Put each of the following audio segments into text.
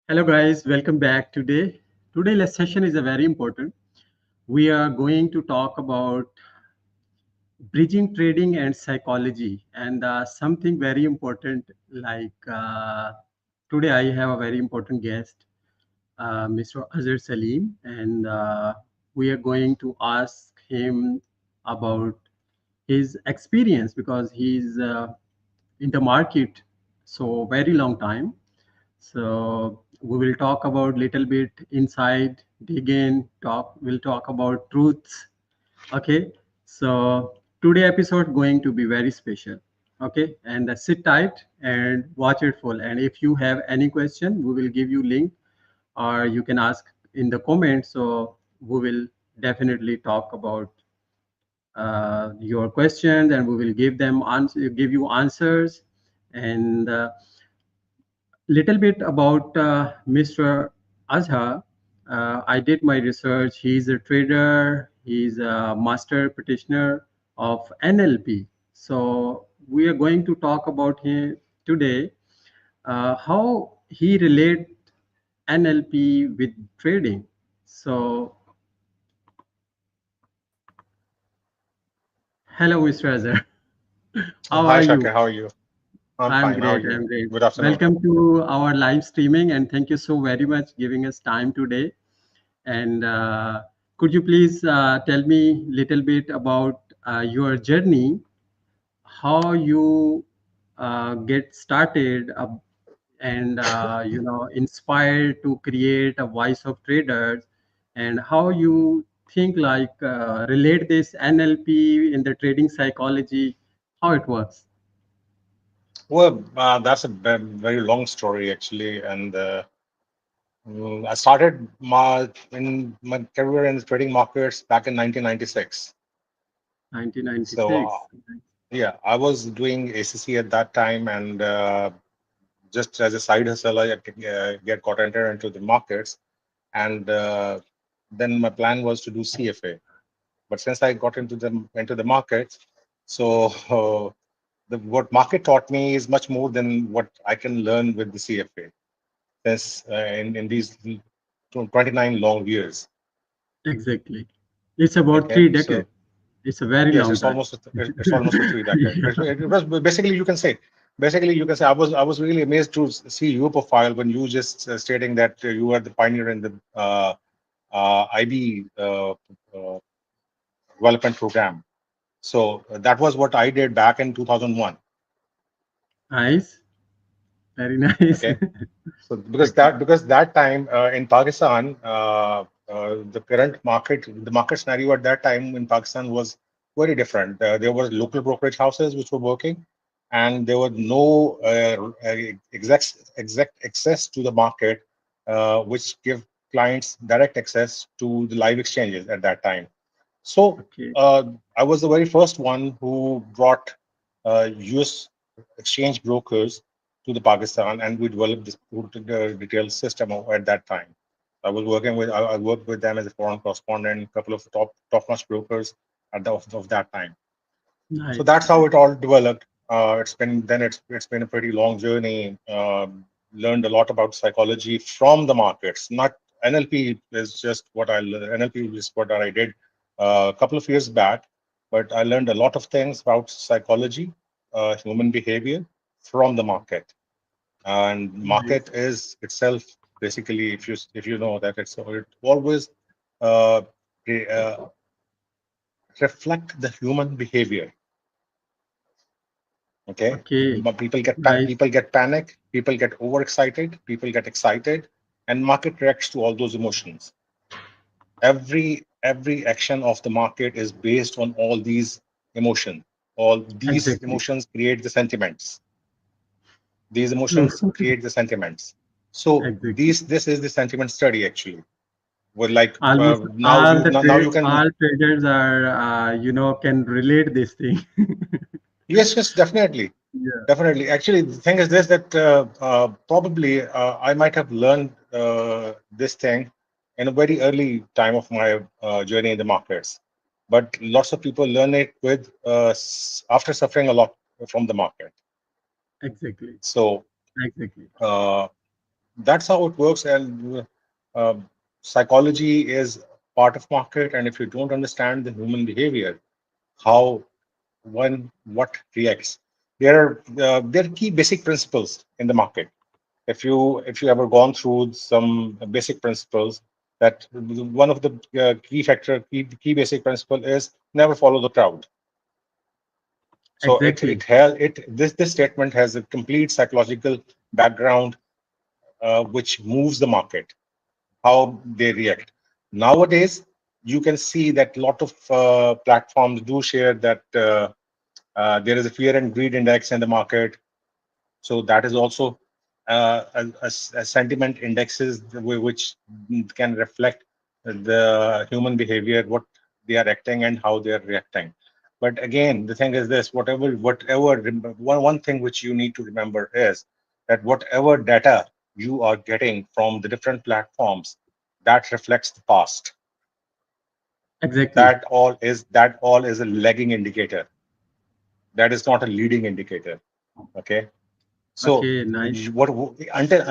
Hello guys, welcome back today. Today's session is a very important. We are going to talk about bridging trading and psychology and something very important today I have a very important guest, Mr. Azhar Saleem, and we are going to ask him about his experience because he's in the market so very long time. So we will talk about little bit inside, dig in, talk. We'll talk about truths. Okay. So today episode going to be very special. Okay, and sit tight and watch it full. And if you have any question, we will give you link, or you can ask in the comments. So we will definitely talk about your questions, and we will give you answers. And little bit about Mr. Azhar. I did my research. He's a trader. He's a master practitioner of NLP. So we are going to talk about him today. How he relate NLP with trading. So hello, Mr. Azhar. How Hi, are you? Shakir. How are you? I'm I'm fine. How are great. you? I'm great. Good afternoon. Welcome to our live streaming, and thank you so very much giving us time today. And could you please tell me little bit about your journey, how you get started, and inspired to create a voice of traders, and how you think relate this NLP in the trading psychology, how it works. Well, that's a very long story, actually. And I started my career in the trading markets back in 1996. So, 1996. yeah, I was doing ACC at that time. And just as a side hustle, I get got entered into the markets. And then my plan was to do CFA. But since I got into the markets, so what market taught me is much more than what I can learn with the CFA. Since in these 29 long years. Exactly. It's about Okay, three so decades. It's a very yes, long time. it's almost a 3 decade. Yeah. It was basically you can say I was really amazed to see your profile when you just stating that you are the pioneer in the IB development program. So that was what I did back in 2001. Nice. Very nice. Okay. So Okay. because that time in Pakistan, the market scenario at that time in Pakistan was very different. There were local brokerage houses which were working, and there was no exact access to the market, which give clients direct access to the live exchanges at that time. So Okay. I was the very first one who brought US exchange brokers to the Pakistan, and we developed this detailed system at that time. I worked with them as a foreign correspondent, a couple of top-notch brokers of that time. So Nice. that's how it all developed. It's been a pretty long journey. Learned a lot about psychology from the markets. Not NLP is just what I learned. NLP is what I did a couple of years back, but I learned a lot of things about psychology, human behavior from the market. And Nice. market is itself basically, if you know that it always uh, re- uh, reflect the human behavior. Okay, Okay. Nice. people get panic, people get overexcited, people get excited, and market reacts to all those emotions. Every action of the market is based on all these emotions. All these Exactly. emotions create the sentiments. These True. emotions create the sentiments. So Exactly. this is the sentiment study actually. Well, like Almost now you can. all traders are can relate this thing. Yes, definitely. Yeah. Definitely. Actually, the thing is this that probably I might have learned this thing in a very early time of my journey in the markets. But lots of people learn it after suffering a lot from the market. Exactly. So Exactly. uh, that's how it works. And uh, psychology is part of market. And if you don't understand the human behavior, how one what reacts, there are key basic principles in the market. If you ever gone through some basic principles, that one of the key basic principle is never follow the crowd. So Exactly. this statement has a complete psychological background, which moves the market, how they react. Nowadays, you can see that a lot of platforms do share that there is a fear and greed index in the market. So that is also a sentiment indexes which can reflect the human behavior, what they are acting and how they are reacting. But again, the thing is this: one thing which you need to remember is that whatever data you are getting from the different platforms, that reflects the past. Exactly. That all is a lagging indicator. That is not a leading indicator. Okay. So Okay, nice. what until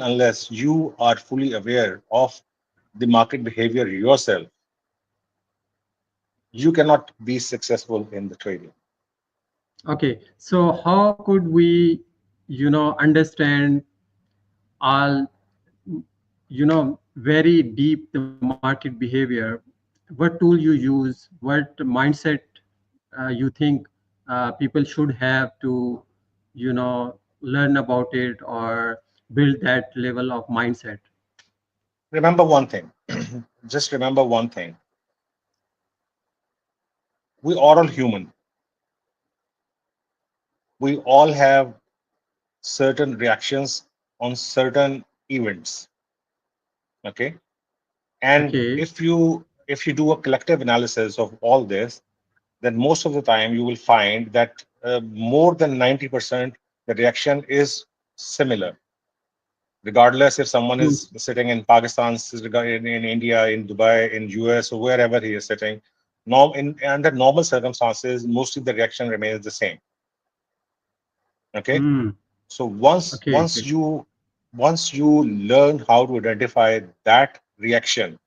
unless you are fully aware of the market behavior yourself, you cannot be successful in the trading. Okay, so how could we, understand all, very deep the market behavior? What tool you use? What mindset you think people should have to, learn about it or build that level of mindset? Remember one thing. Just remember one thing. We are all human. We all have certain reactions on certain events. Okay. And Okay. if you do a collective analysis of all this, then most of the time you will find that more than 90% the reaction is similar, regardless if someone Hmm. is sitting in Pakistan, in India, in Dubai, in US, or wherever he is sitting. Under normal circumstances, mostly the reaction remains the same. Okay, Hmm. so once Okay. you learn how to identify that reaction,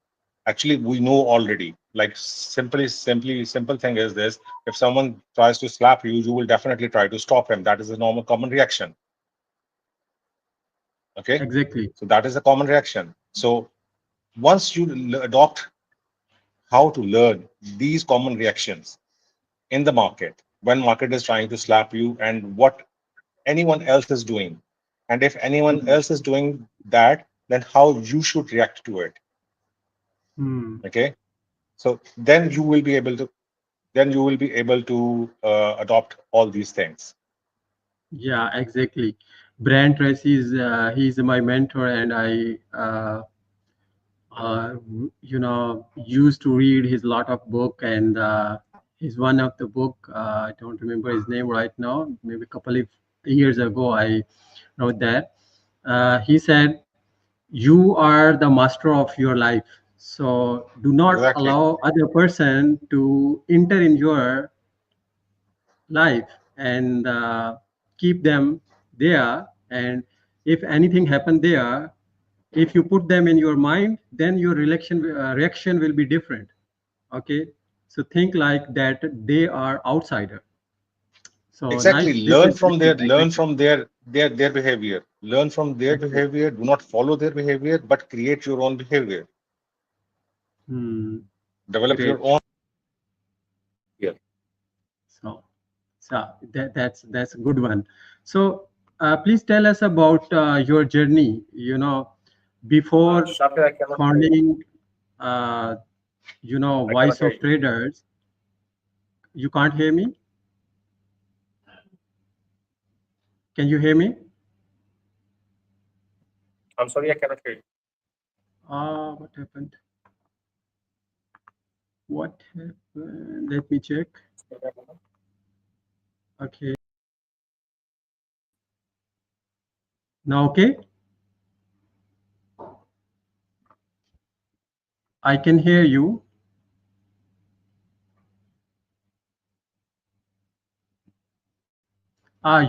actually we know already. Like simple thing is this: if someone tries to slap you, you will definitely try to stop him. That is a normal common reaction. Okay, Exactly. so that is a common reaction. So once you adopt how to learn these common reactions in the market, when market is trying to slap you, and what anyone else is doing, and if anyone Hmm. else is doing that, then how you should react to it. Hmm. Okay, so then you will be able to adopt all these things. Yeah, exactly. Brand Tracy is he's my mentor, and I used to read his lot of book, and he's one of the book. I don't remember his name right now. Maybe a couple of years ago, I wrote that. He said, "You are the master of your life. So do not Exactly. allow other person to enter in your life and keep them there. And if anything happen there, if you put them in your mind, then your reaction will be different. Okay, so think like that they are outsider. So Exactly. nice, this is Learn exactly. from their behavior. Learn from their Exactly. behavior. Do not follow their behavior, but create your own behavior. Hmm, Develop great. your own. So that's a good one. So please tell us about your journey, before Shafir, I cannot hear you. founding uh, I cannot Voice hear of you. Traders. You can't hear me? Can you hear me? I'm sorry, I cannot hear you. What happened? What happened? Let me check. Okay. Now, okay. I can hear you.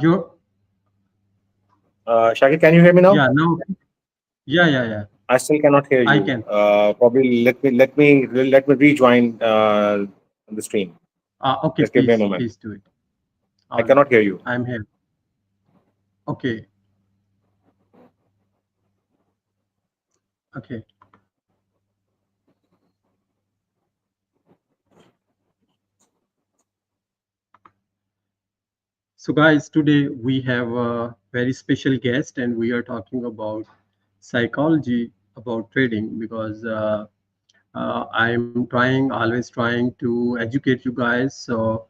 You're, Shakir, can you hear me now? yeah, now, okay. Yeah, yeah, yeah. I still cannot hear I you. can. Probably let me rejoin the stream. Okay, Just give me a please, moment. please do it. I All right. cannot hear you. I'm here. Okay. Okay. So, guys, today we have a very special guest, and we are talking about psychology about trading because I'm trying, always trying to educate you guys. So,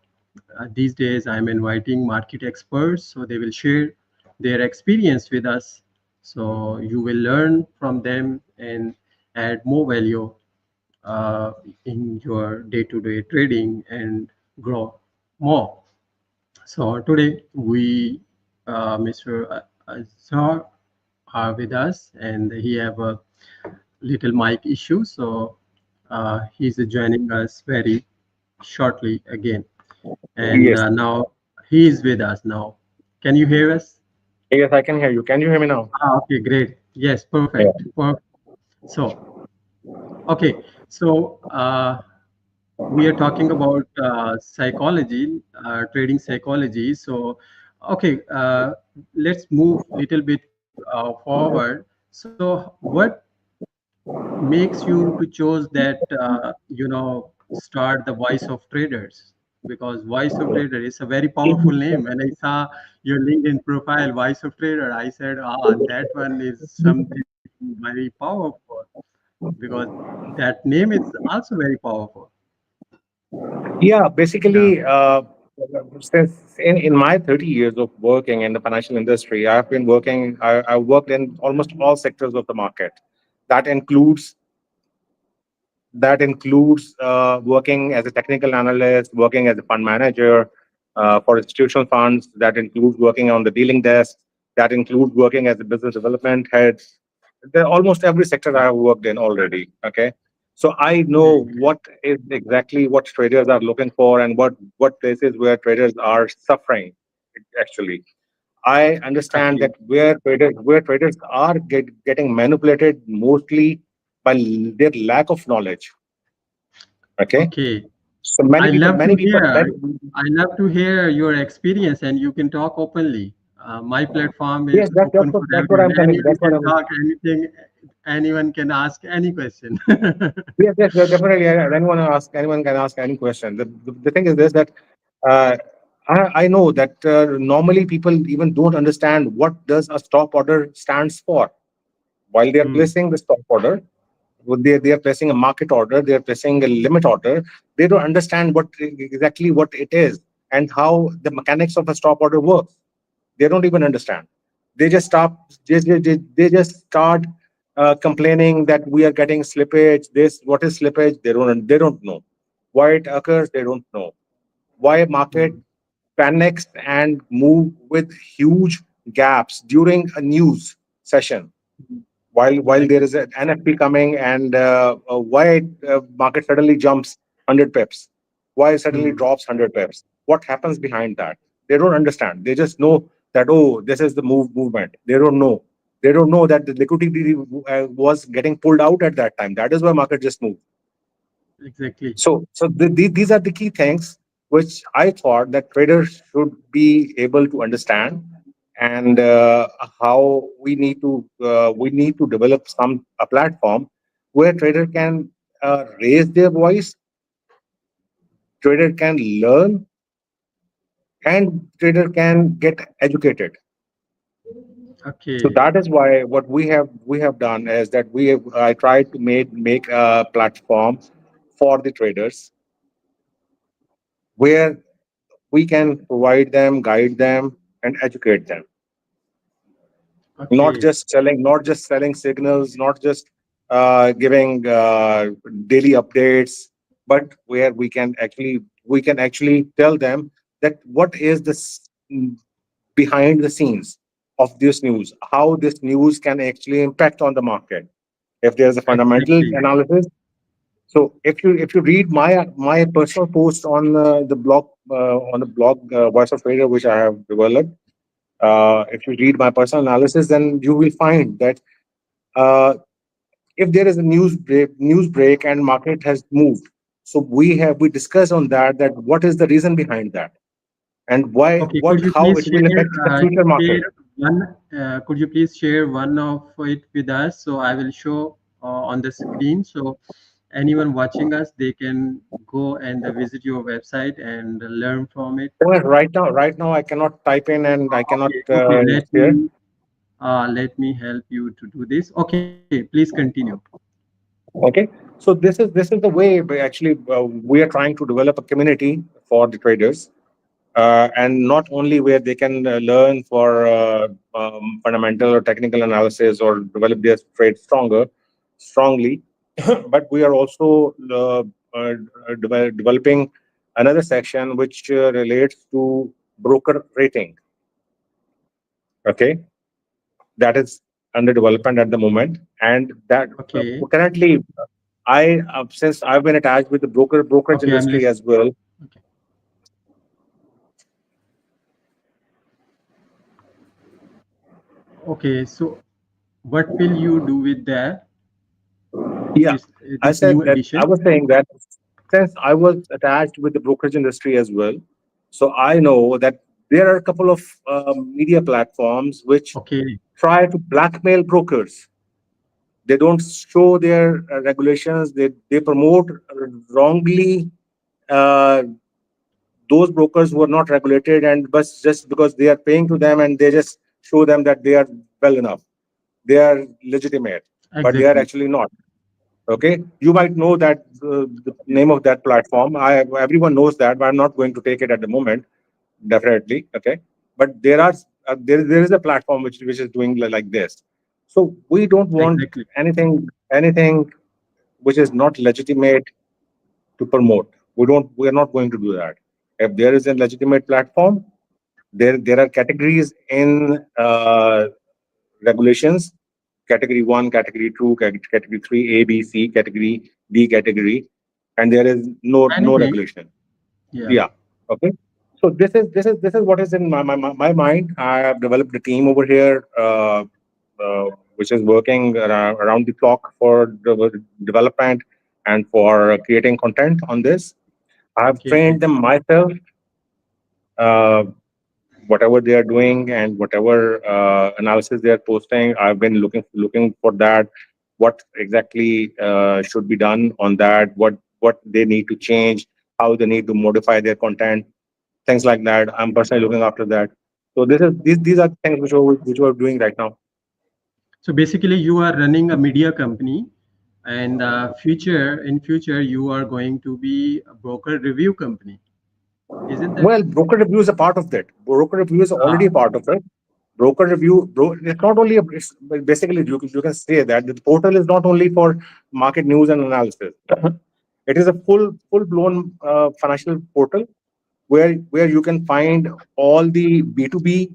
these days I'm inviting market experts, so they will share their experience with us. So, you will learn from them and add more value uh, in your day-to-day trading and grow more. So today Mr. Azhar are with us, and he have a little mic issue, so he's joining us very shortly again. And Yes. now he is with us now. Can you hear us? Yes, I can hear you. Can you hear me now? Okay, great. Yes, Yeah. perfect. So, okay, so we are talking about psychology, trading psychology. So, okay, let's move little bit forward. So, what makes you to choose that start the Voice of Traders? Because Voice of Trader is a very powerful name. When I saw your LinkedIn profile, Voice of Trader, I said, that one is something very powerful because that name is also very powerful. Yeah, Yeah. basically, since in my 30 years of working in the financial industry, I worked in almost all sectors of the market. That includes that includes working as a technical analyst, working as a fund manager for institutional funds. That includes working on the dealing desk. That includes working as a business development head. Almost every sector I have worked in already. Okay, so I know Great, great. what is exactly what traders are looking for and what places where traders are suffering. Actually, I understand Okay, that where traders are getting manipulated mostly by their lack of knowledge. Okay, okay. so I love to many people, hear. many, I love to hear your experience, and you can talk openly. My platform yes, is that's open what for that's what everyone. I'm telling. Anyone That's what can I'm. talk anything. Anyone can ask any question. Yes, yes, definitely. Anyone can ask any question. The thing is this that uh, I know that normally people even don't understand what does a stop order stands for while they are Hmm, placing the stop order. They are placing a market order, they are placing a limit order. They don't understand exactly what it is and how the mechanics of a stop order works. They don't even understand. They just stop. They just start complaining that we are getting slippage. This what is slippage? They don't know why it occurs. They don't know why market hmm, panics and move with huge gaps during a news session hmm. while there is Exactly. an NFP coming and why market suddenly jumps 100 pips, why it suddenly Hmm, drops 100 pips, what happens behind that? They don't understand. They just know that oh, this is the movement. They don't know that the liquidity was getting pulled out at that time. That is why market just moved. exactly. So these are the key things which I thought that traders should be able to understand, and how we need to develop some a platform where trader can raise their voice, trader can learn, and trader can get educated. So Okay, that is why what we have done is that I tried to make a platform for the traders where we can provide them, guide them, and educate them. okay, Not just selling signals, not just giving daily updates, but where we can actually tell them that what is this behind the scenes of this news, how this news can actually impact on the market. If there's a fundamental exactly. analysis, so if you read my personal post on the blog Voice of Trader, which I have developed, if you read my personal analysis, then you will find that Uh, if there is a news break and market has moved, so we discuss on that what is the reason behind that, and why, Okay, what, how it will affect the future market. could you please share one of it with us? So I will show on the screen. So anyone watching us, they can go and visit your website and learn from it. Well, right now I cannot type in and I cannot Okay, okay. share. Let me help you to do this. Okay, please continue. Okay, so this is the way we are trying to develop a community for the traders, and not only where they can learn for fundamental or technical analysis or develop their trade strongly, but we are also developing another section which relates to broker rating. Okay, that is under development at the moment, and that Okay, currently since I've been attached with the brokerage okay. I'm industry listening. as well. Okay, okay. So what will you do with that? Yeah, I This new said that I addition? was saying that since I was attached with the brokerage industry as well, so I know that there are a couple of media platforms which Okay, try to blackmail brokers. They don't show their regulations. They promote wrongly uh, those brokers who are not regulated, and but just because they are paying to them, and they just show them that they are well enough, they are legitimate, but they are exactly, actually not. Okay, you might know that the name of that platform. Everyone knows that, but I'm not going to take it at the moment. Definitely, okay. But there is a platform which is doing like this. So we don't want exactly. anything which is not legitimate to promote. We are not going to do that. If there is a legitimate platform, there are categories in regulations: category 1, category 2, category 3, A, B, C, category D, category, and there is no Anything? regulation. Yeah. Yeah. Okay. So this is what is in my mind. I have developed a team over here, which is working around the clock for development and for creating content on this. I have Okay. trained them myself. Uh, Whatever they are doing and whatever analysis they are posting, I've been looking for that. What exactly should be done on that? What they need to change? How they need to modify their content? Things like that. I'm personally looking after that. So these are things which we're doing right now. So basically, you are running a media company, and in future, you are going to be a broker review company. Isn't that? Well, broker review is a part of that. Broker review is already a Ah, part of it. Broker review, it's not only it's basically you can say that the portal is not only for market news and analysis. It is a full blown financial portal where you can find all the B2B,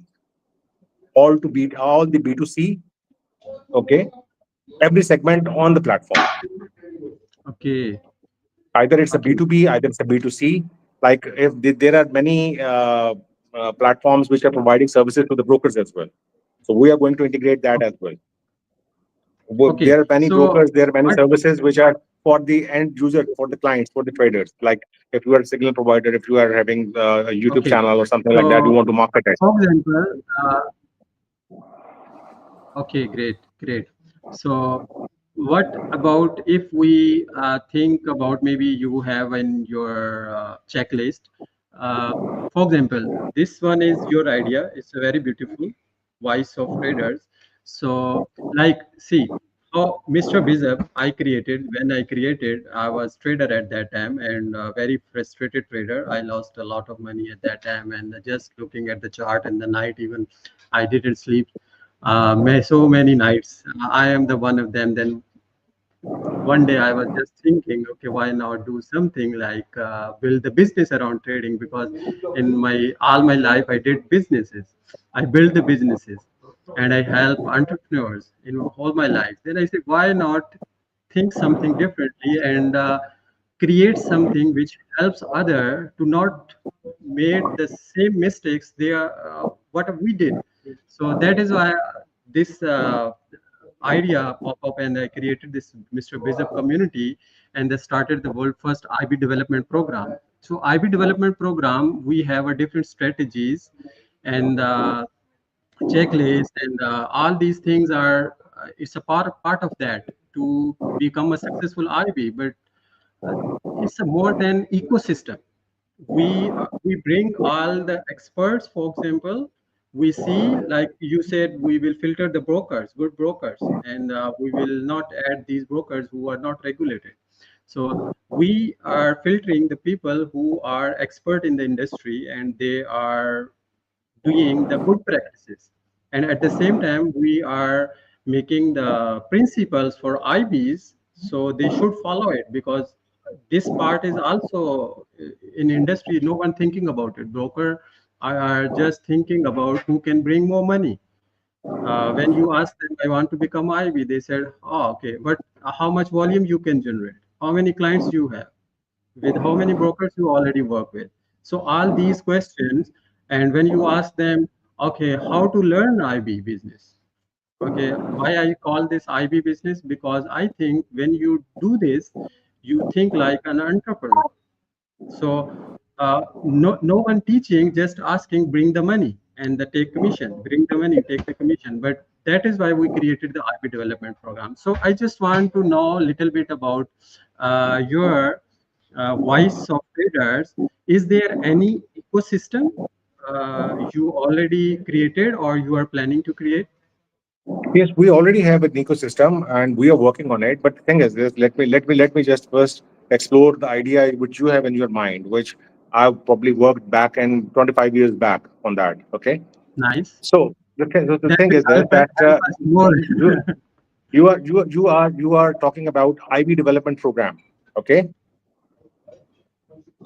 all the B2C. Okay, every segment on the platform. okay, Either it's a okay, B2B, either it's a B2C. Like if there are many platforms which are providing services to the brokers as well. So we are going to integrate that as well. okay. There are many So brokers, there are many what? services which are for the end user, for the clients, for the traders. Like if you are a signal provider, if you are having a YouTube Okay. channel or something like that, you So, want to market it. for example, okay, great, great. So, what about if we think about maybe you have in your checklist? Uh, for example, this one is your idea. It's a very beautiful voice of traders. So, like, see, for Mr. BizUp, when I created, I was trader at that time and a very frustrated trader. I lost a lot of money at that time, and just looking at the chart in the night, even I didn't sleep so many nights. I am the one of them. Then one day I was just thinking, okay, why not do something like build a business around trading? Because in my all my life I did businesses. I built the businesses and I help entrepreneurs in all my life. Then I said, why not think something differently and create something which helps other to not made the same mistakes they are what we did. So that is why this. idea pop up, and I created this Mr. BizUp community, and they started the world first IB development program. So IB development program, we have a different strategies and checklist, and all these things are it's a part of that to become a successful IB. But uh, it's a more than ecosystem. We bring all the experts. For example, we see, like you said, we will filter the brokers, good brokers, and we will not add these brokers who are not regulated. So we are filtering the people who are expert in the industry, and they are doing the good practices. And at the same time, we are making the principles for IBs, so they should follow it, because this part is also in industry, no one thinking about it. Broker are just thinking about who can bring more money. When you ask them, I want to become IB, they said, oh, okay, but how much volume you can generate? How many clients you have? With how many brokers you already work with? So all these questions, and when you ask them, okay, how to learn IB business? Okay, why I call this IB business? Because I think when you do this, you think like an entrepreneur. So no one teaching, just asking, bring the money and the take commission, bring the money, take the commission. But that is why we created the IB development program. So I just want to know a little bit about your voice of traders. Is there any ecosystem you already created or you are planning to create? Yes, we already have an ecosystem and we are working on it. But the thing is this, let me just first explore the idea which you have in your mind, which I probably worked back in 25 years back on that. Okay. Nice. So the thing That is will this, that help us more. you you are talking about IB development program. Okay.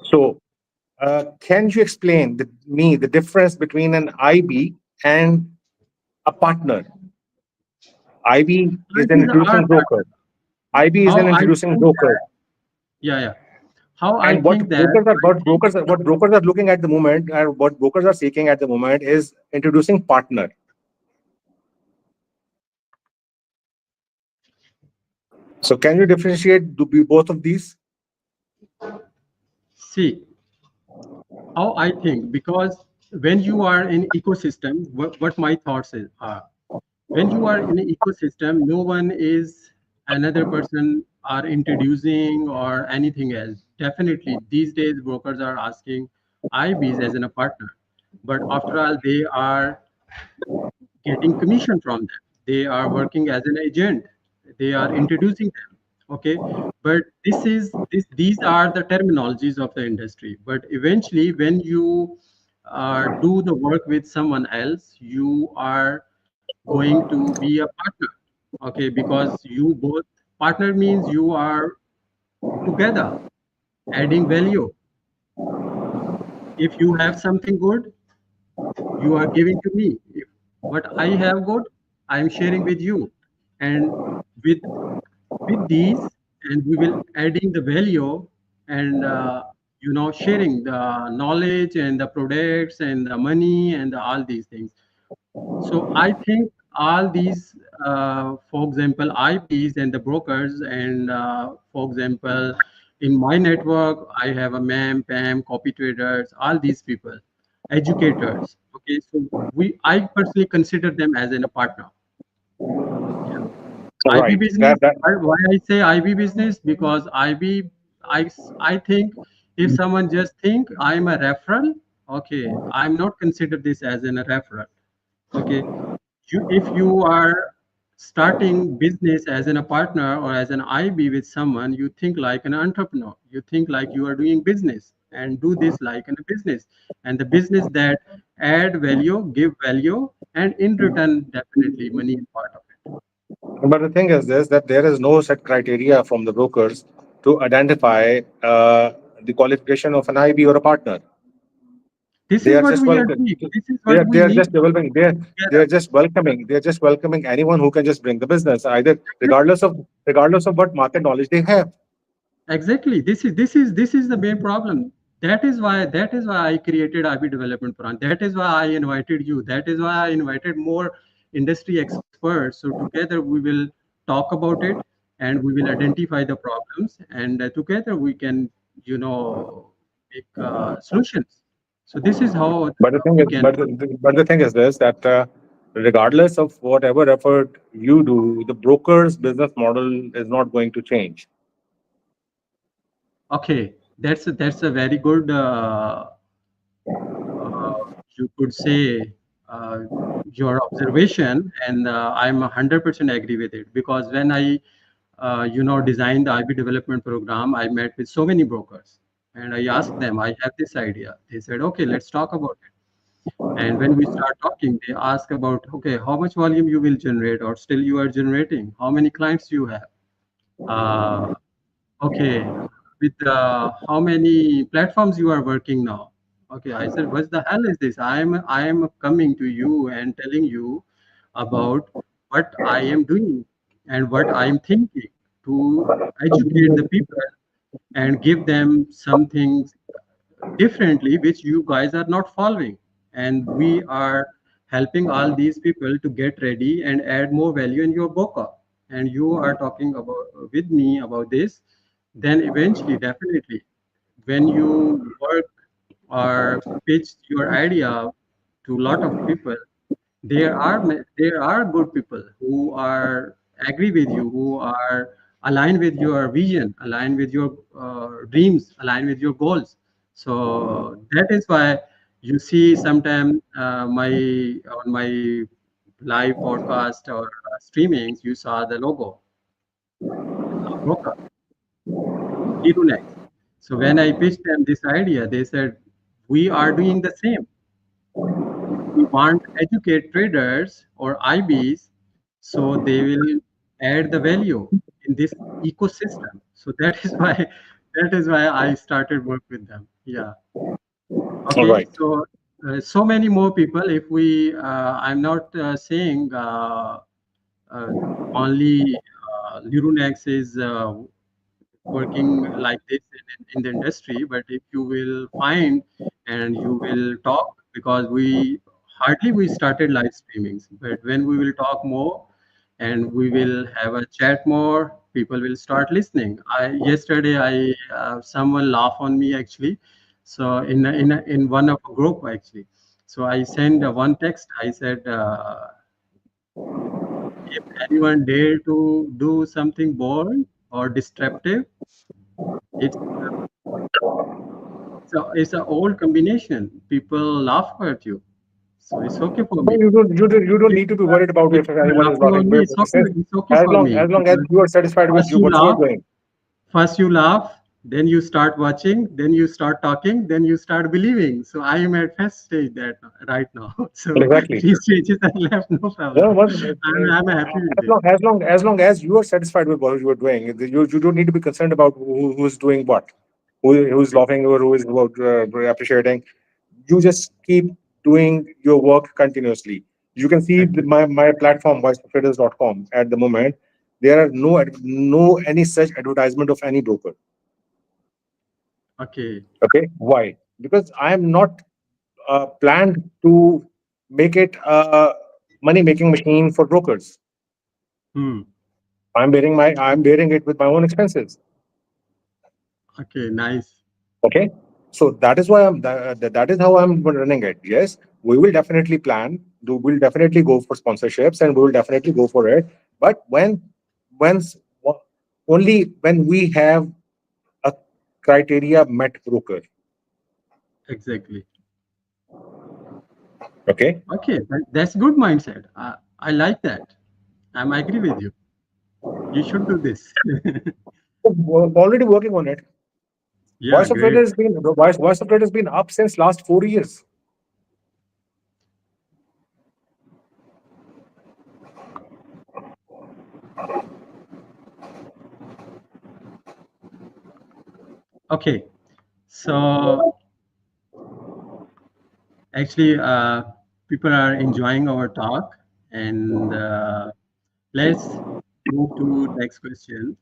So can you explain me the difference between an IB and a partner? IB is an These are introducing broker. IB is how an I introducing think broker. that. Yeah, yeah. How I And what think that. brokers are I think what brokers are looking at the moment, and what brokers are seeking at the moment is introducing partner. So can you differentiate both of these? see how I think, because when you are in ecosystem, what my thoughts are, when you are in an ecosystem, no one is another person are introducing or anything else. Definitely, these days brokers are asking IBs as in a partner, but after all, they are getting commission from them. They are working as an agent. They are introducing them. Okay, but these are the terminologies of the industry. But eventually, when you do the work with someone else, you are going to be a partner. Okay, because you both partner means you are together adding value. If you have something good, you are giving to me. If what I have good, I am sharing with you, and with these, and we will adding the value, and sharing the knowledge and the products and the money and all these things. So I think all these, for example, IBs and the brokers, and for example, in my network, I have a MAM, PAM, copy traders, all these people, educators. Okay, so I personally consider them as in a partner. Yeah. IB Right. business. That Why I say IB business? Because I think if someone just think I'm a referral, okay, I'm not consider this as in a referral. Okay, if you are starting business as in a partner or as an IB with someone, you think like an entrepreneur. You think like you are doing business and do this like in a business, and the business that add value, give value, and in return, definitely money is part of it. But the thing is this, that there is no set criteria from the brokers to identify the qualification of an IB or a partner. This They is are what just we welcome. agree. This is They what are we they are need just to developing. They together. are just welcoming. They are just welcoming anyone who can just bring the business, either Exactly. regardless of what market knowledge they have. Exactly. This is the main problem. That is why I created IB development program. That is why I invited you. That is why I invited more industry experts. So together we will talk about it, and we will identify the problems, and together we can, make solutions. So this is how But the thing we is, can. but the thing is this, that regardless of whatever effort you do, the broker's business model is not going to change. Okay, that's a very good, you could say, uh, your observation, and I'm 100% agree with it, because when I designed the IB development program, I met with so many brokers, and I asked them, I have this idea. They said, okay, let's talk about it. And when we start talking, they ask about, okay, how much volume you will generate, or still you are generating, how many clients you have. Uh, Okay, with how many platforms you are working now? Okay, I said, what the hell is this? I am coming to you and telling you about what I am doing and what I am thinking to educate the people and give them something differently, which you guys are not following. And we are helping all these people to get ready and add more value in your boka. And you are talking about with me about this, then eventually, definitely, when you work or pitch your idea to a lot of people, there are good people who are agree with you, who are aligned with your vision, aligned with your dreams, aligned with your goals. So that is why you see sometime my on my live podcast or streamings, you saw the logo, broker, zero next. So when I pitched them this idea, they said, we are doing the same. We want to educate traders or IBs, so they will add the value in this ecosystem. So that is why I started work with them. Yeah. All Okay. right. So so many more people. If we, I'm not saying uh, only Lirunex is working like this in the industry, but if you will find and you will talk, because we started live streamings, but when we will talk more and we will have a chat more, people will start listening. I yesterday I someone laughed on me actually, so in one of a group actually. So I sent one text. I said, if anyone dare to do something bold or disruptive, it's it's an old combination. People laugh at you, so it's okay for But me. you don't If, need to be worried about if if you are anyone is laughing laughing. on me, it's okay. Since It's okay for me, as long as because you are satisfied with first you what you are laugh, doing. first you laugh, then you start watching, then you start talking, then you start believing. So I am at first stage that right now. So Exactly. 3 stages are left, no Yeah, problem. I'm happy with it. as long as you are satisfied with what you are doing, you don't need to be concerned about who's doing what, who's laughing or who is appreciating. You just keep doing your work continuously. You can see Agree. my platform voiceoftraders.com at the moment. There are no any such advertisement of any broker. Okay. Okay, why? Because I am not planned to make it a money making machine for brokers. Hmm. I'm bearing it with my own expenses. Okay. Nice. Okay, so that is why that is how I'm running it. Yes, we will definitely plan. We'll definitely go for sponsorships, and we will definitely go for it. But when's only when we have a criteria met broker. Exactly. Okay, Okay. That's good mindset. I like that. I agree with you. You should do this. so we're already working on it. Yeah, great. Voice of Trader has been up since last 4 years. Okay, so actually, people are enjoying our talk, and let's move to next question.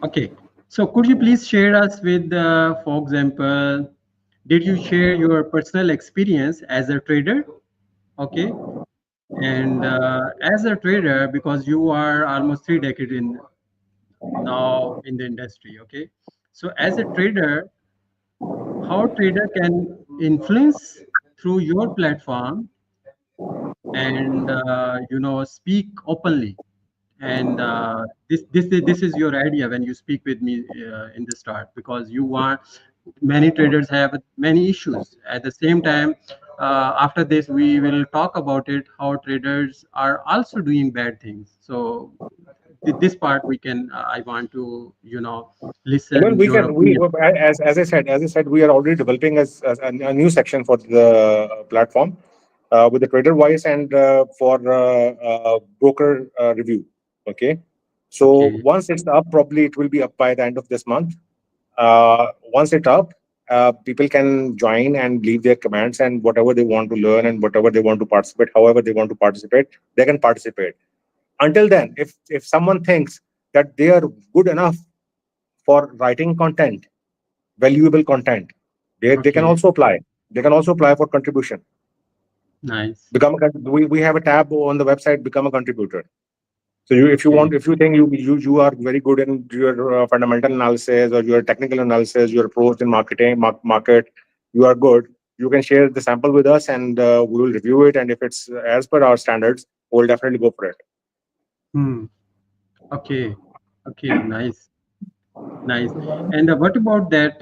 Okay, so could you please share us with, for example, did you share your personal experience as a trader? Okay. And as a trader, because you are almost 3 decades in now in the industry, okay. So as a trader, how trader can influence through your platform and speak openly. And this is your idea when you speak with me in the start, because you want, many traders have many issues at the same time. After this we will talk about it, how traders are also doing bad things. So this part we can, I want to Well, listen we your can we opinion. as I said, we are already developing as a new section for the platform with the trader voice and for broker review. Okay, so Okay. once it's up, probably it will be up by the end of this month. Once it's up, people can join and leave their comments and whatever they want to learn and whatever they want to participate, however they want to participate, they can participate. Until then, if someone thinks that they are good enough for writing content, valuable content, they can Okay. also apply. They can also apply for contribution. Nice. We have a tab on the website, become a contributor. So you, if you Okay. want, if you think you are very good in your fundamental analysis or your technical analysis, your approach in marketing, market, you are good. You can share the sample with us, and we will review it. And if it's as per our standards, we'll definitely go for it. Hmm. Okay. Okay. Nice. Nice. And what about that?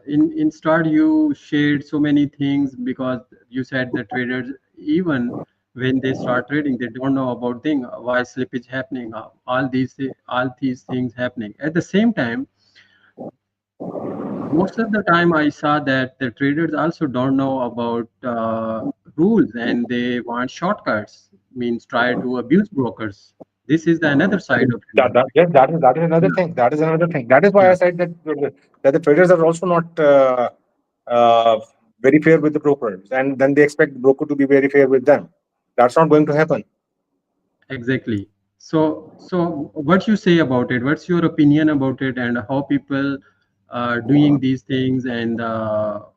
In start, you shared so many things, because you said the traders, even when they start trading, they don't know about thing, why slippage happening, all these things happening. At the same time, most of the time I saw that the traders also don't know about rules, and they want shortcuts. Means try to abuse brokers. This is the another side of industry. Yes, that is another Yeah. thing. That is another thing. That is why I Yeah. said that the traders are also not uh, very fair with the brokers, and then they expect the broker to be very fair with them. That's not going to happen. Exactly. So what you say about it? What's your opinion about it, and how people are doing these things, and how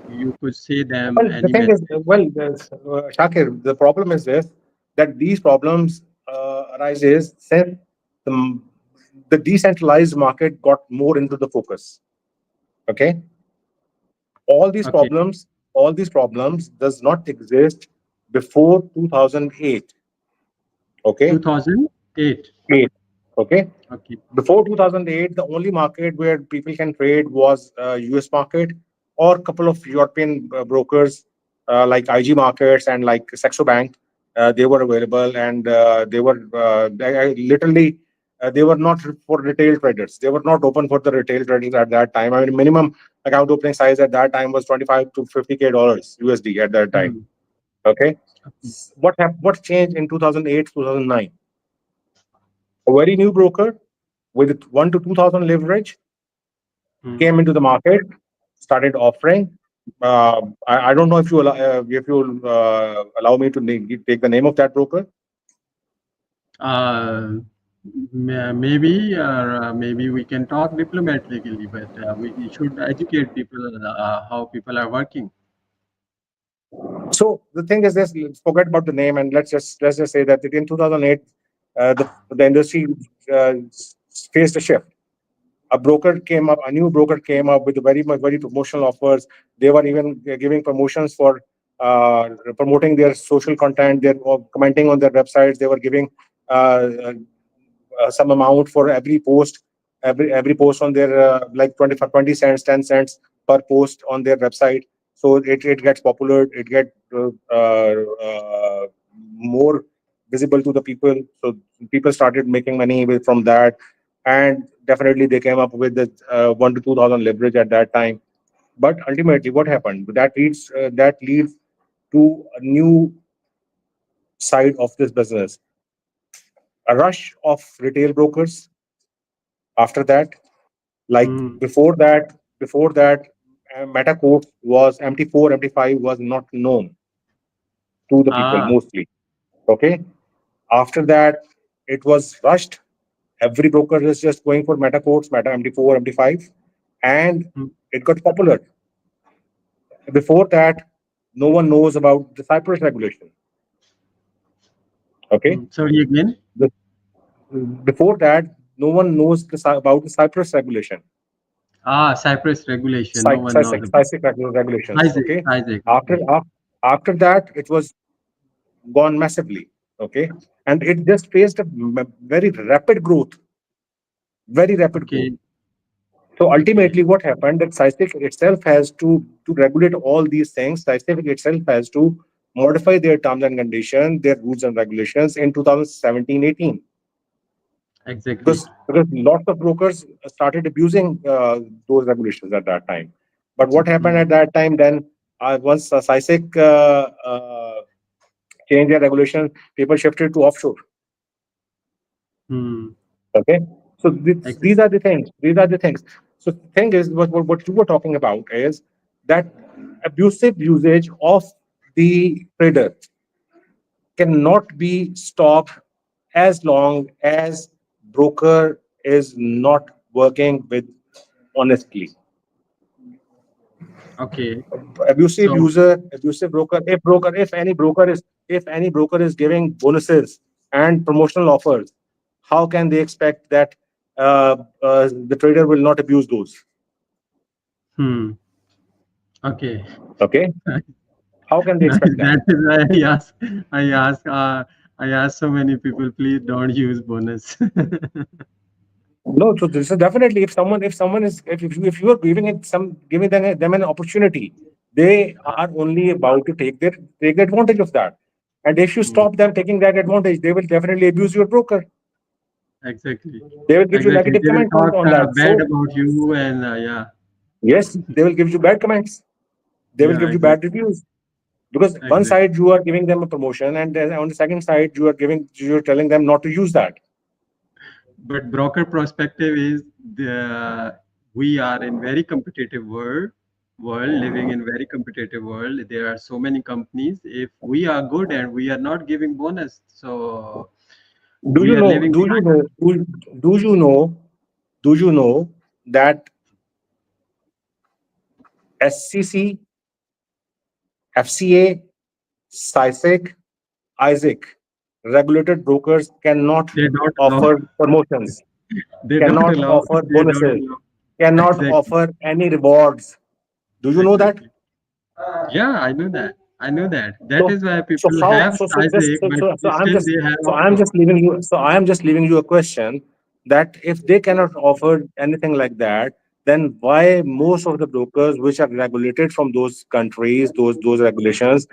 you could say them Well, the any thing is, message? Shakir, the problem is this, that these problems arises since the, the decentralized market got more into the focus. Okay, all these Okay, problems, all these problems does not exist before 2008. Okay, 2008. eight. Okay, Okay. before 2008, the only market where people can trade was US market or a couple of European brokers like IG markets and like Saxo Bank. They were available, and literally they were not for retail traders. They were not open for the retail traders at that time. I mean, minimum account opening size at that time was 25 to 50K dollars USD at that time. Hmm. Okay, Okay. what changed in 2008 2009? A very new broker with 1 to 2,000 leverage Hmm. came into the market, started offering. I don't know if you allow me to take the name of that broker. Uh, maybe we can talk diplomatically, but we should educate people how people are working. So the thing is this: let's forget about the name and let's just say that in 2008, the industry faced a shift. A new broker came up with very promotional offers. They were even giving promotions for promoting their social content, their or commenting on their websites. They were giving some amount for every post on their like 20 cents, 10 cents per post on their website. So it gets popular, it get more visible to the people. So people started making money from that, and definitely they came up with the 1 to 2,000 leverage at that time. But ultimately, what happened? That leads to a new side of this business: a rush of retail brokers. After that, like Hmm. before that, MetaCourt was MT4, MT5 was not known to the people Ah. mostly. Okay. After that, it was rushed. Every broker is just going for MetaCourts, Meta MT4, MT5. and mm, it got popular. Before that, no one knows about the Cyprus regulation. Okay, Sorry again. the, before that, no one knows about the Cyprus regulation, Ah, Cyprus regulation. No one knows about regulations. Isaac. Okay, Isaac. after Okay. after that, it was gone massively. Okay, and it just faced a very rapid growth, very rapid growth. Okay. So Okay. ultimately, what happened that scientific itself has to regulate all these things. Scientific itself has to modify their terms and conditions, their rules and regulations in 2017-18, Exactly. because lots of brokers started abusing those regulations at that time. But what happened Hmm. at that time then? Once SISIC changed their regulation, people shifted to offshore. Hmm. Okay, so Exactly. these are the things. These are the things. So the thing is, what you were talking about is that abusive usage of the trader cannot be stopped as long as broker is not working with honestly. Okay. Abusive So user, abusive broker. If any broker is giving bonuses and promotional offers, how can they expect that the trader will not abuse those? hmm. Okay. Okay, how can they Nice. expect that? That is why I ask I ask so many people, please don't use bonus. No, so this is definitely, if someone is, if you are giving it some, giving them an opportunity, they are only about to take the advantage of that. And if you Hmm. stop them taking that advantage, they will definitely abuse your broker. Exactly. They will give you Exactly. negative They will comments talk on that. bad So about you and yeah. yes, they will give you bad comments. They will Yeah, give you bad exactly. reviews, because one Exactly. side you are giving them a promotion, and then on the second side you're telling them not to use that. But broker perspective is the we are in very competitive world living in very competitive world. There are so many companies. If we are good and we are not giving bonus, so Do we you are know? living Do you behind. know? Do you know? Do you know that SCC, FCA, SISIC, ISIC, regulated brokers cannot They don't allow. offer promotions, They don't cannot allow. offer They don't bonuses, allow. cannot Exactly. offer any rewards. Do you know that? Exactly. Yeah, I know that. I know that. That So, is why so people how? have So just Isaac, but still they have so I'm offshore. just leaving you. So I am just leaving you a question that if they cannot offer anything like that, then why most of the brokers which are regulated from those countries, those regulations,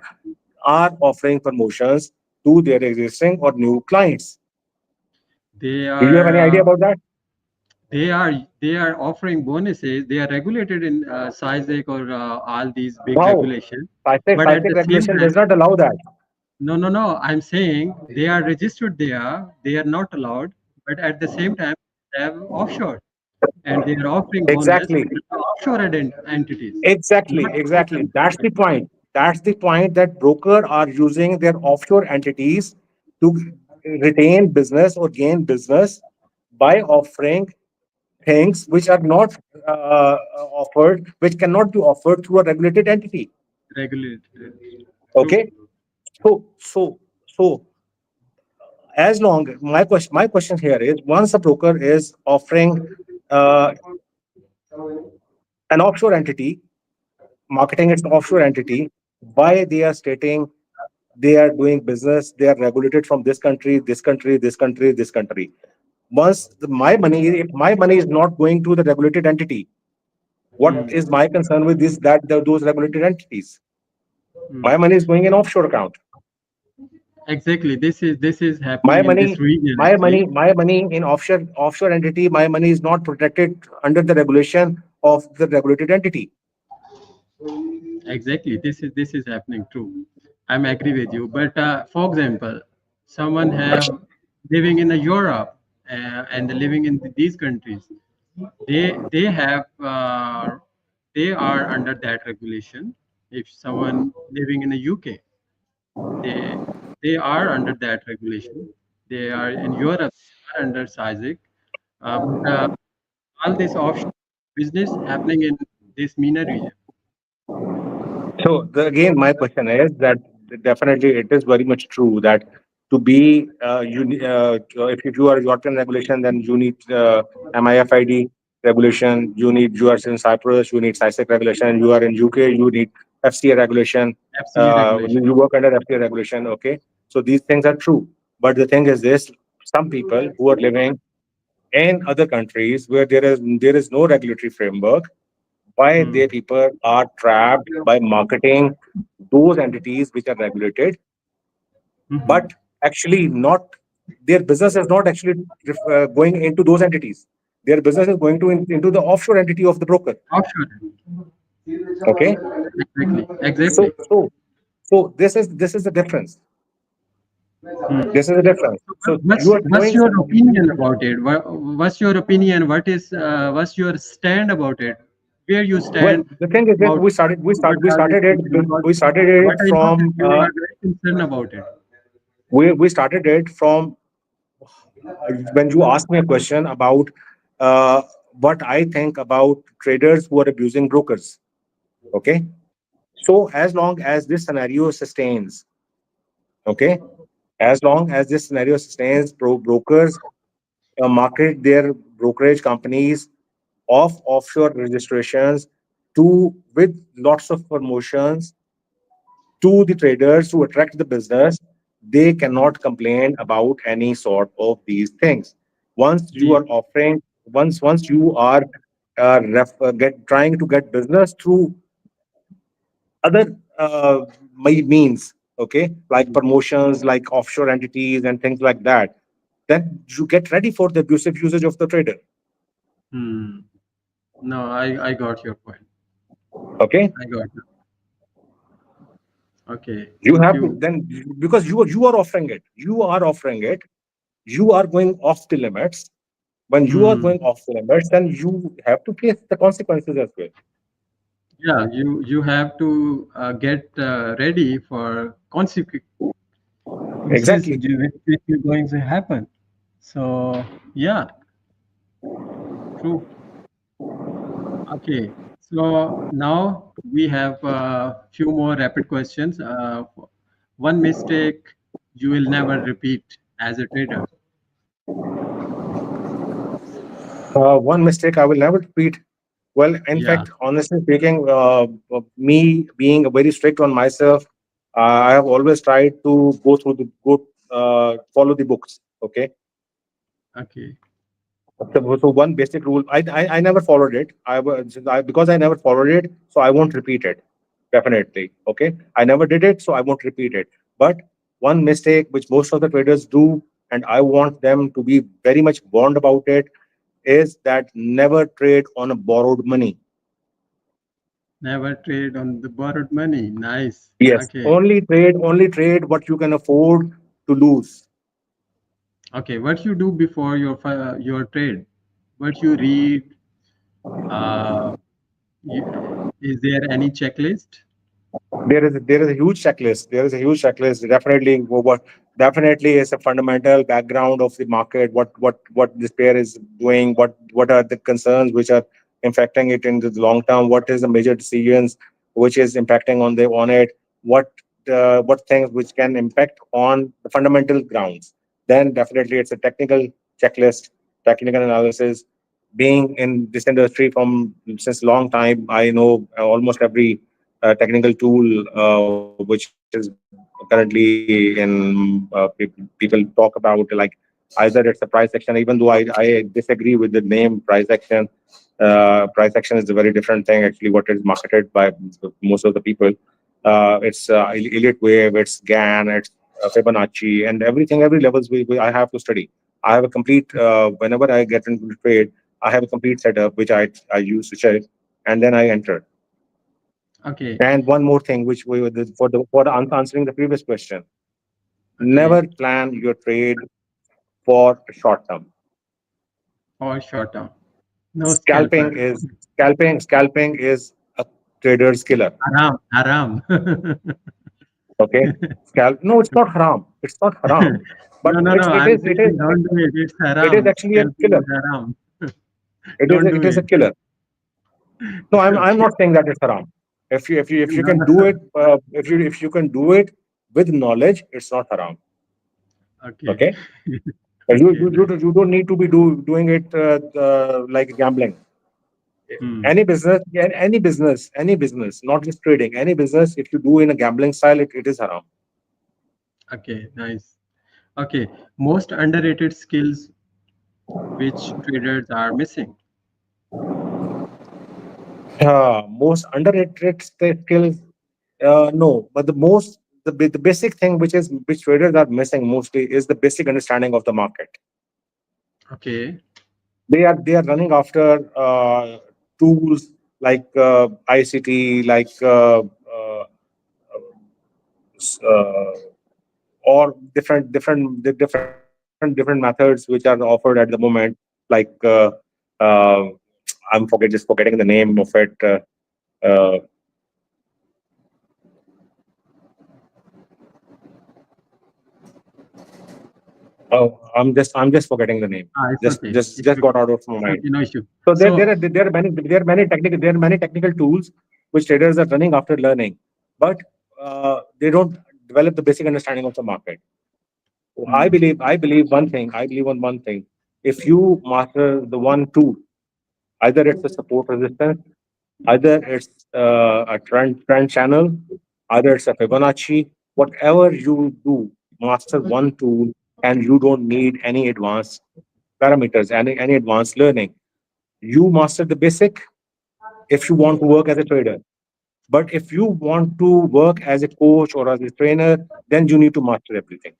are offering promotions to their existing or new clients? They Do you have are any idea about that? they are offering bonuses. They are regulated in SISAC or all these big No, regulations. But at SISIC the same regulation time, does not allow that. no, no, no. I'm saying they are registered there. They are not allowed. But at the same time, they have offshore and they are offering bonus Exactly. to the offshore entities. Exactly, Not to the exactly. That's country. the point. That's the point, that broker are using their offshore entities to retain business or gain business by offering things which are not offered, which cannot be offered through a regulated entity. Regulated. True. Okay. So as long, my question here is, once a broker is offering uh, an offshore entity, marketing its offshore entity, why they are stating they are doing business, they are regulated from this country, this country, this country, this country. Once my money, if my money is not going to the regulated entity, what Hmm. is my concern with this, that those regulated entities? Hmm. My money is going in offshore account. Exactly. This is My happening in this money, region actually. my money in offshore entity, my money is not protected under the regulation of the regulated entity. Exactly. This is happening too. I'm agree with you. But for example, someone have living in Europe and living in these countries, they have they are under that regulation. If someone living in the UK, they they are under that regulation. They are in Europe, they are under SISIC. But all this offshore. business happening in this MENA region? So again, my question is that definitely it is very much true that to be if you are European regulation, then you need MIFID regulation. You are in Cyprus, you need SISEC regulation. You are in UK, you need FCA regulation. FCA regulation. You work under FCA regulation. Okay, so these things are true. But the thing is this: some people who are living in other countries where there is no regulatory framework, why Hmm. they people are trapped by marketing those entities which are regulated, Hmm. but actually not their business is not actually going into those entities. Their business is going into the offshore entity of the broker. Offshore. Okay, Exactly. so Exactly. so so this is the difference. Hmm. This is the difference. So you are What's showing your some. opinion about it? What's your opinion? What's your stand about it? Where you Well, stand the thing is that about what we are we started it thinking about? we started What it I know that from you are very concerned about it. we started it from when you ask me a question about uh, what I think about traders who are abusing brokers. Okay. So as long as this scenario sustains, okay, as long as this scenario sustains, brokers market their brokerage companies of offshore registrations to with lots of promotions to the traders to attract the business, they cannot complain about any sort of these things. Once you The are offering, once you are trying to get business through other means, okay, like promotions, like offshore entities and things like that, then you get ready for the abusive usage of the trader. hmm. No, I got your point. Okay, I got it. Okay. you Thank have to you. then because you are offering it, you are going off the limits. When you are Hmm. going off the limits, then you have to face the consequences as well. Yeah, you have to get ready for consequences Exactly. which is going to happen. So yeah, true. Okay. So now we have a few more rapid questions. One mistake you will never repeat as a trader. One mistake I will never repeat. Well, in Yeah. fact, honestly speaking, me being very strict on myself, I have always tried to follow the books. Okay, Okay. so one basic rule, I never followed it. Because I never followed it, so I won't repeat it. Definitely. Okay, I never did it, so I won't repeat it. But one mistake which most of the traders do, and I want them to be very much warned about it, is that never trade on a borrowed money. Never trade on the borrowed money. Nice. Yes, Okay. only trade what you can afford to lose. Okay. What you do before your trade? What you read? Uh, is there any checklist? There is a huge checklist. There is a huge checklist. Definitely, definitely is a fundamental background of the market. What this pair is doing. What are the concerns which are impacting it in the long term? What is the major decisions which is impacting on it? What things which can impact on the fundamental grounds? Then definitely it's a technical checklist, technical analysis. Being in this industry from since long time, I know almost every technical tool which is currently in people talk about, like either it's a price action, even though I disagree with the name price action. Price action is a very different thing actually what is marketed by most of the people. It's elite wave, it's GAN, it's Fibonacci, and everything, every levels I have to study. I have a complete whenever I get into the trade, I have a complete setup which I use to check, and then I enter. Okay. And one more thing, which we would answering the previous question, Okay. never plan your trade for short term. Or short term. No Scalping scalper. is scalping is a trader's killer. Haram. Haram. Okay, no, it's not haram. It's not haram, but No, no, no. I'm it is saying don't do it. It's it is haram. actually a Scalping killer. is haram. It is Don't do a it. killer. No, I'm Okay. not saying that it's haram. If you No, can no. do it, if you can do it with knowledge, it's not haram. Okay. Okay. You Okay. you you, Nice. don't- you don't need to be doing it like gambling. Hmm. Any business, not just trading. Any business, if you do in a gambling style, it is haram. Okay. Nice. Okay. Most underrated skills which traders are missing. Most underrated skills. No, but the basic thing which traders are missing mostly is the basic understanding of the market. Okay. They are running after tools like ICT, like s- uh, or different methods which are offered at the moment, like uh, just forgetting the name of it. Uh, I'm just forgetting the name. Ah, it's Just okay. just It's just got okay. out of my It's mind. okay. No issue. So So, there are many technical tools which traders are running after learning, but they don't develop the basic understanding of the market. So hmm, I believe on one thing. If you master the one tool, either it's a support resistance, either it's a trend channel, either it's a Fibonacci, whatever you do, master one tool, and you don't need any advanced parameters, any advanced learning. You master the basic if you want to work as a trader. But if you want to work as a coach or as a trainer, then you need to master everything.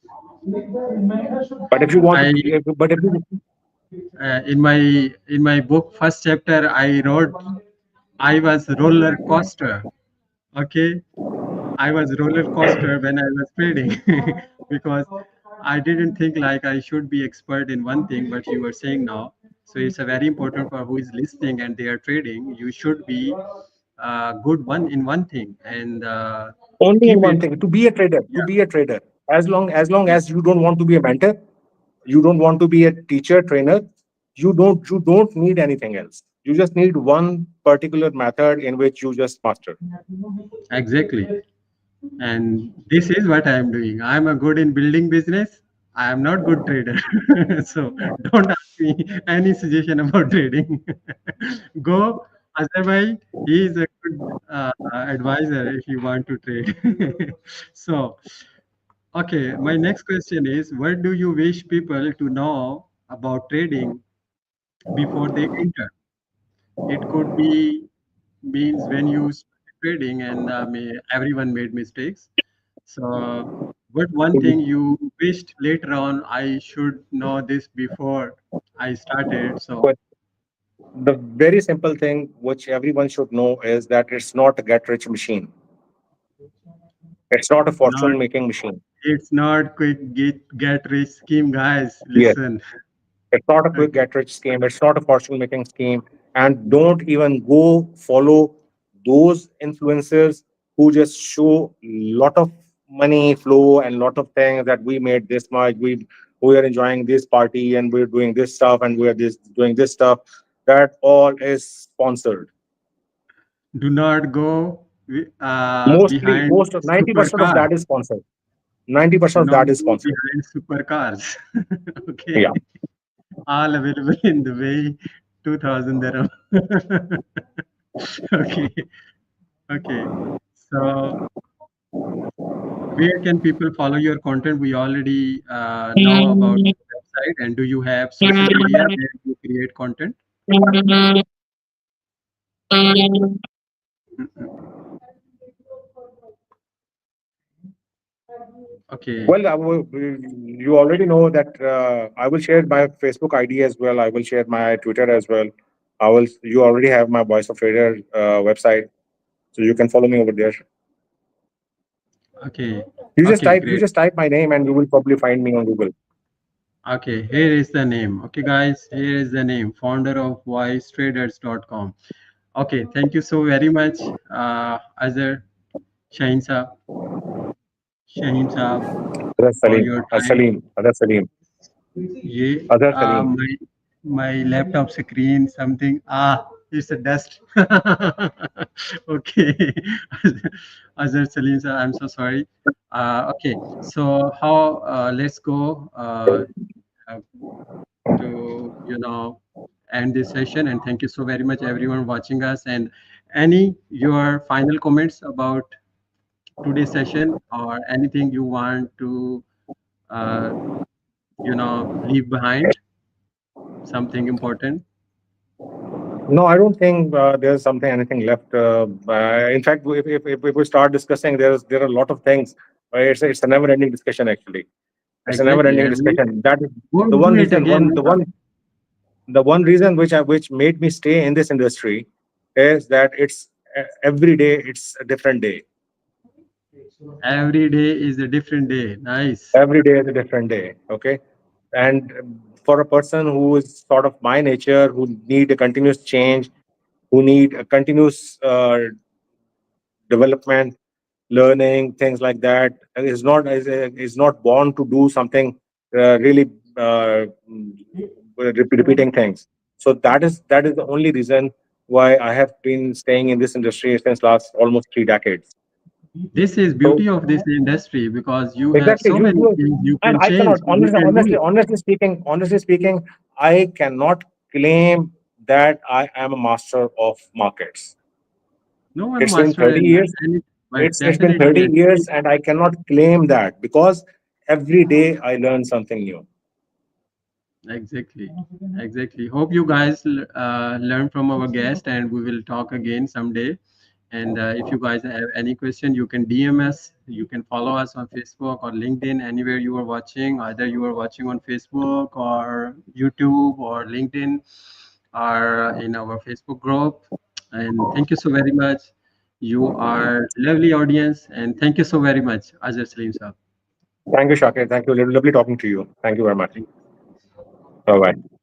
But if you want I to, but if you in my book first chapter I wrote I was roller coaster. Okay. I was roller coaster when I was trading because I didn't think like I should be expert in one thing, but you were saying now. So it's a very important for who is listening and they are trading. You should be good one in one thing and only in keep one it. thing, to be a trader, as long as you don't want to be a mentor, you don't want to be a teacher trainer, you don't need anything else. You just need one particular method in which you just master. Exactly. And this is what I am doing. I am a good in building business. I am not good trader. So don't ask me any suggestion about trading. Go Azhar bhai. He is a good advisor if you want to trade. So, okay, my next question is, what do you wish people to know about trading before they enter? It could be means when you started trading and everyone made mistakes. So, what one thing you wished later on I should know this before I started? So, But the very simple thing which everyone should know is that it's not a get rich machine. It's not a not fortune making machine. it's not quick get rich scheme, guys. Yes. Listen. It's not a quick Okay. get rich scheme. It's not a fortune making scheme. And don't even go follow those influencers who just show lot of money flow and lot of things that we made this much. We are enjoying this party and we're doing this stuff and we are this doing this stuff. That all is sponsored. Do not go Mostly, behind most of 90% of supercars. that is sponsored. 90% Do of not that is go sponsored. behind supercars. Okay. Yeah. All available in the way 2000 dirham. Okay. Okay. So, where can people follow your content? We already know about your website. And do you have social media where you create content? Okay. Well, you already know that I will share my Facebook ID as well. I will share my Twitter as well. I will. You already have my Voice of Trader website, so you can follow me over there. Okay. You just Okay. type. You Great. just type my name, and you will probably find me on Google. Okay. Here is the name. Okay, guys. Here is the name. Founder of voicetraders.com. Okay. Thank you so very much, Azhar Shaheen Saab, Shaheen Saab, Other for Salim, your time. Salim, other Salim, ये other Salim. my laptop screen something It's a dust. Okay. Azhar Salim sir, I'm so sorry. Okay, so how let's go uh, to end this session, and thank you so very much everyone watching us. And any your final comments about today's session, or anything you want to uh, leave behind, something important? No, I don't think there's something anything left. In fact, if we start discussing, there are a lot of things. It's a never-ending discussion. Actually, it's a Exactly, never-ending and we discussion. That is the won't do one it reason. again. The one reason which made me stay in this industry is that it's every day it's a different day. Every day is a different day. Nice. Every day is a different day. Okay, and for a person who is sort of my nature, who need a continuous change, who need a continuous development, learning, things like that, is not born to do something really repeating things. So that is the only reason why I have been staying in this industry since last almost 3 decades. This is So beauty of this industry, because you have exactly, so many you things you and can I change. cannot You can do it. honestly speaking, I cannot claim that I am a master of markets. No one It's been master 30 years. any, but It's been definitely 30 actually. years, and I cannot claim that because every day I learn something new. Exactly, exactly. Hope you guys learn from our guest, and we will talk again someday. And if you guys have any question, you can DM us. You can follow us on Facebook or LinkedIn, anywhere you are watching. Either you are watching on Facebook or YouTube or LinkedIn or in our Facebook group. And thank you so very much. You are lovely audience, and thank you so very much, Azhar Salim sir. Thank you, Shakir. Thank you. Lovely talking to you. Thank you very much. Thank Bye bye.